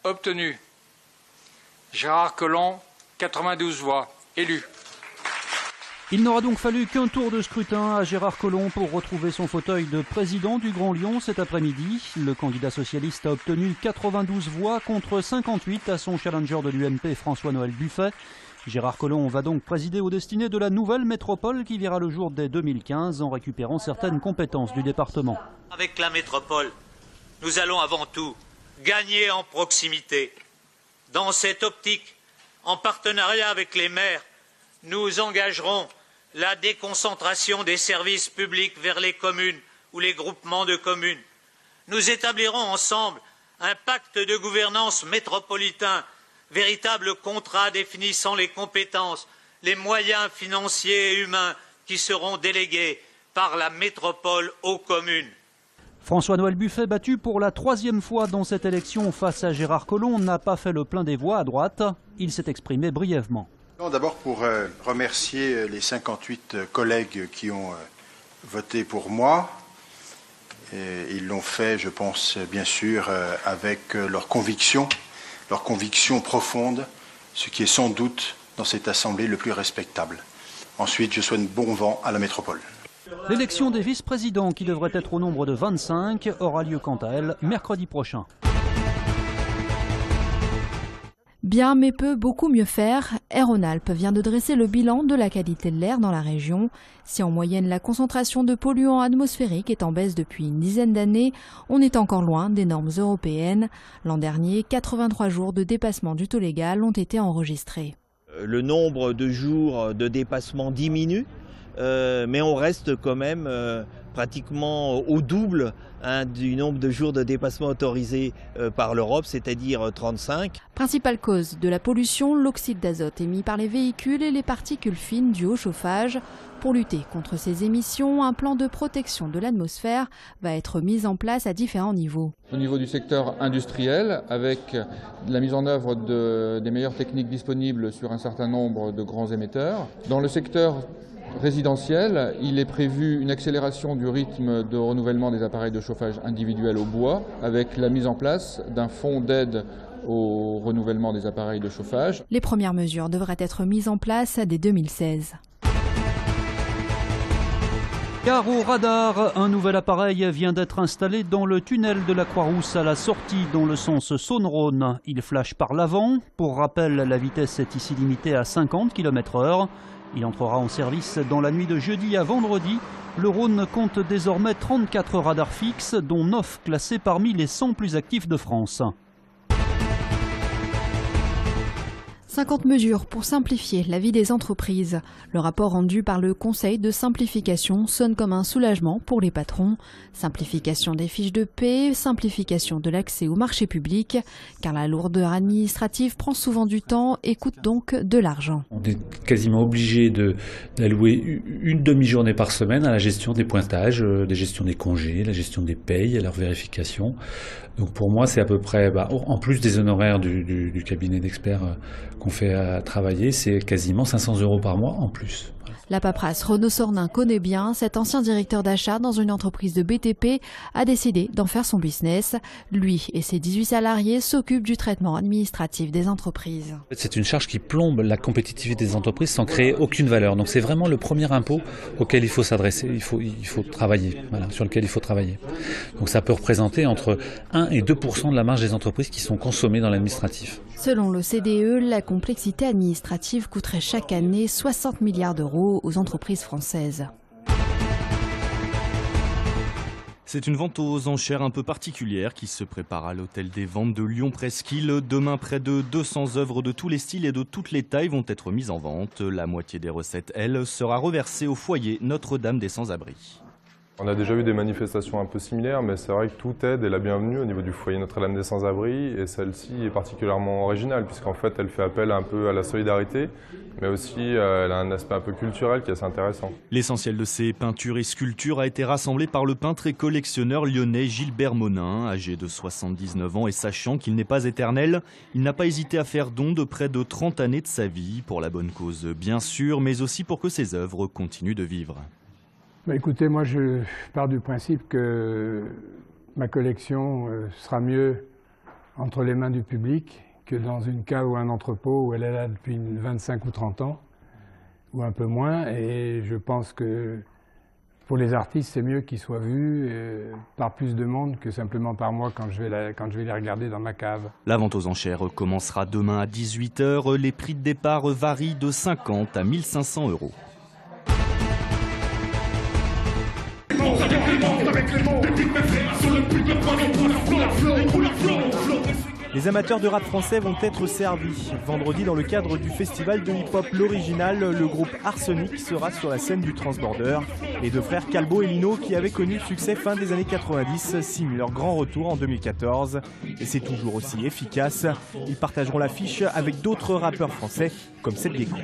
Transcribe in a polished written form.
obtenus. Gérard Collomb, 92 voix. Élu. Il n'aura donc fallu qu'un tour de scrutin à Gérard Collomb pour retrouver son fauteuil de président du Grand Lyon cet après-midi. Le candidat socialiste a obtenu 92 voix contre 58 à son challenger de l'UMP François-Noël Buffet. Gérard Collomb va donc présider aux destinées de la nouvelle métropole qui verra le jour dès 2015 en récupérant certaines compétences du département. Avec la métropole, nous allons avant tout gagner en proximité. Dans cette optique, en partenariat avec les maires, nous engagerons la déconcentration des services publics vers les communes ou les groupements de communes. Nous établirons ensemble un pacte de gouvernance métropolitain, véritable contrat définissant les compétences, les moyens financiers et humains qui seront délégués par la métropole aux communes. François-Noël Buffet, battu pour la 3e fois dans cette élection face à Gérard Collomb, n'a pas fait le plein des voix à droite. Il s'est exprimé brièvement. D'abord pour remercier les 58 collègues qui ont voté pour moi. Et ils l'ont fait, je pense, bien sûr, avec leur conviction profonde, ce qui est sans doute dans cette assemblée le plus respectable. Ensuite, je souhaite bon vent à la métropole. L'élection des vice-présidents, qui devrait être au nombre de 25, aura lieu quant à elle mercredi prochain. Bien mais peut beaucoup mieux faire, Air Rhône-Alpes vient de dresser le bilan de la qualité de l'air dans la région. Si en moyenne la concentration de polluants atmosphériques est en baisse depuis une dizaine d'années, on est encore loin des normes européennes. L'an dernier, 83 jours de dépassement du taux légal ont été enregistrés. Le nombre de jours de dépassement diminue, mais on reste quand même pratiquement au double du nombre de jours de dépassement autorisés par l'Europe, c'est-à-dire 35. Principale cause de la pollution, l'oxyde d'azote émis par les véhicules et les particules fines dues au chauffage. Pour lutter contre ces émissions, un plan de protection de l'atmosphère va être mis en place à différents niveaux. Au niveau du secteur industriel, avec la mise en œuvre des meilleures techniques disponibles sur un certain nombre de grands émetteurs. Dans le secteur résidentiel, il est prévu une accélération du rythme de renouvellement des appareils de chauffage individuels au bois avec la mise en place d'un fonds d'aide au renouvellement des appareils de chauffage. Les premières mesures devraient être mises en place dès 2016. Car au radar, un nouvel appareil vient d'être installé dans le tunnel de la Croix-Rousse à la sortie dans le sens Saône-Rhône. Il flash par l'avant. Pour rappel, la vitesse est ici limitée à 50 km/h. Il entrera en service dans la nuit de jeudi à vendredi. Le Rhône compte désormais 34 radars fixes, dont 9 classés parmi les 100 plus actifs de France. 50 mesures pour simplifier la vie des entreprises. Le rapport rendu par le Conseil de simplification sonne comme un soulagement pour les patrons. Simplification des fiches de paie, simplification de l'accès au marché public, car la lourdeur administrative prend souvent du temps et coûte donc de l'argent. On est quasiment obligé d'allouer une demi-journée par semaine à la gestion des pointages, la gestion des congés, la gestion des payes, à leur vérification. Donc pour moi, c'est à peu près, en plus des honoraires du cabinet d'experts qu'on fait travailler, c'est quasiment 500 € par mois en plus. La paperasse, Renaud Sornin connaît bien. Cet ancien directeur d'achat dans une entreprise de BTP a décidé d'en faire son business. Lui et ses 18 salariés s'occupent du traitement administratif des entreprises. C'est une charge qui plombe la compétitivité des entreprises sans créer aucune valeur. Donc c'est vraiment le premier impôt auquel il faut s'adresser, il faut travailler, sur lequel il faut travailler. Donc ça peut représenter entre 1 et 2% de la marge des entreprises qui sont consommées dans l'administratif. Selon le CDE, la complexité administrative coûterait chaque année 60 milliards d'euros aux entreprises françaises. C'est une vente aux enchères un peu particulière qui se prépare à l'hôtel des ventes de Lyon-Presqu'île. Demain, près de 200 œuvres de tous les styles et de toutes les tailles vont être mises en vente. La moitié des recettes, elle, sera reversée au foyer Notre-Dame des Sans-Abris. On a déjà eu des manifestations un peu similaires, mais c'est vrai que toute aide est la bienvenue au niveau du foyer Notre-Dame des Sans-Abris. Et celle-ci est particulièrement originale, puisqu'en fait, elle fait appel un peu à la solidarité, mais aussi elle a un aspect un peu culturel qui est assez intéressant. L'essentiel de ces peintures et sculptures a été rassemblé par le peintre et collectionneur lyonnais Gilbert Monin. Âgé de 79 ans et sachant qu'il n'est pas éternel, il n'a pas hésité à faire don de près de 30 années de sa vie, pour la bonne cause bien sûr, mais aussi pour que ses œuvres continuent de vivre. Écoutez, moi je pars du principe que ma collection sera mieux entre les mains du public que dans une cave ou un entrepôt où elle est là depuis 25 ou 30 ans, ou un peu moins. Et je pense que pour les artistes, c'est mieux qu'ils soient vus par plus de monde que simplement par moi quand je vais les regarder dans ma cave. La vente aux enchères commencera demain à 18 h. Les prix de départ varient de 50 à 1 500 €. Les amateurs de rap français vont être servis. Vendredi, dans le cadre du festival de hip-hop L'Original, le groupe Arsenic sera sur la scène du Transborder. Les deux frères Calbo et Lino, qui avaient connu le succès fin des années 90, signent leur grand retour en 2014. Et c'est toujours aussi efficace. Ils partageront l'affiche avec d'autres rappeurs français, comme Seth Gecko.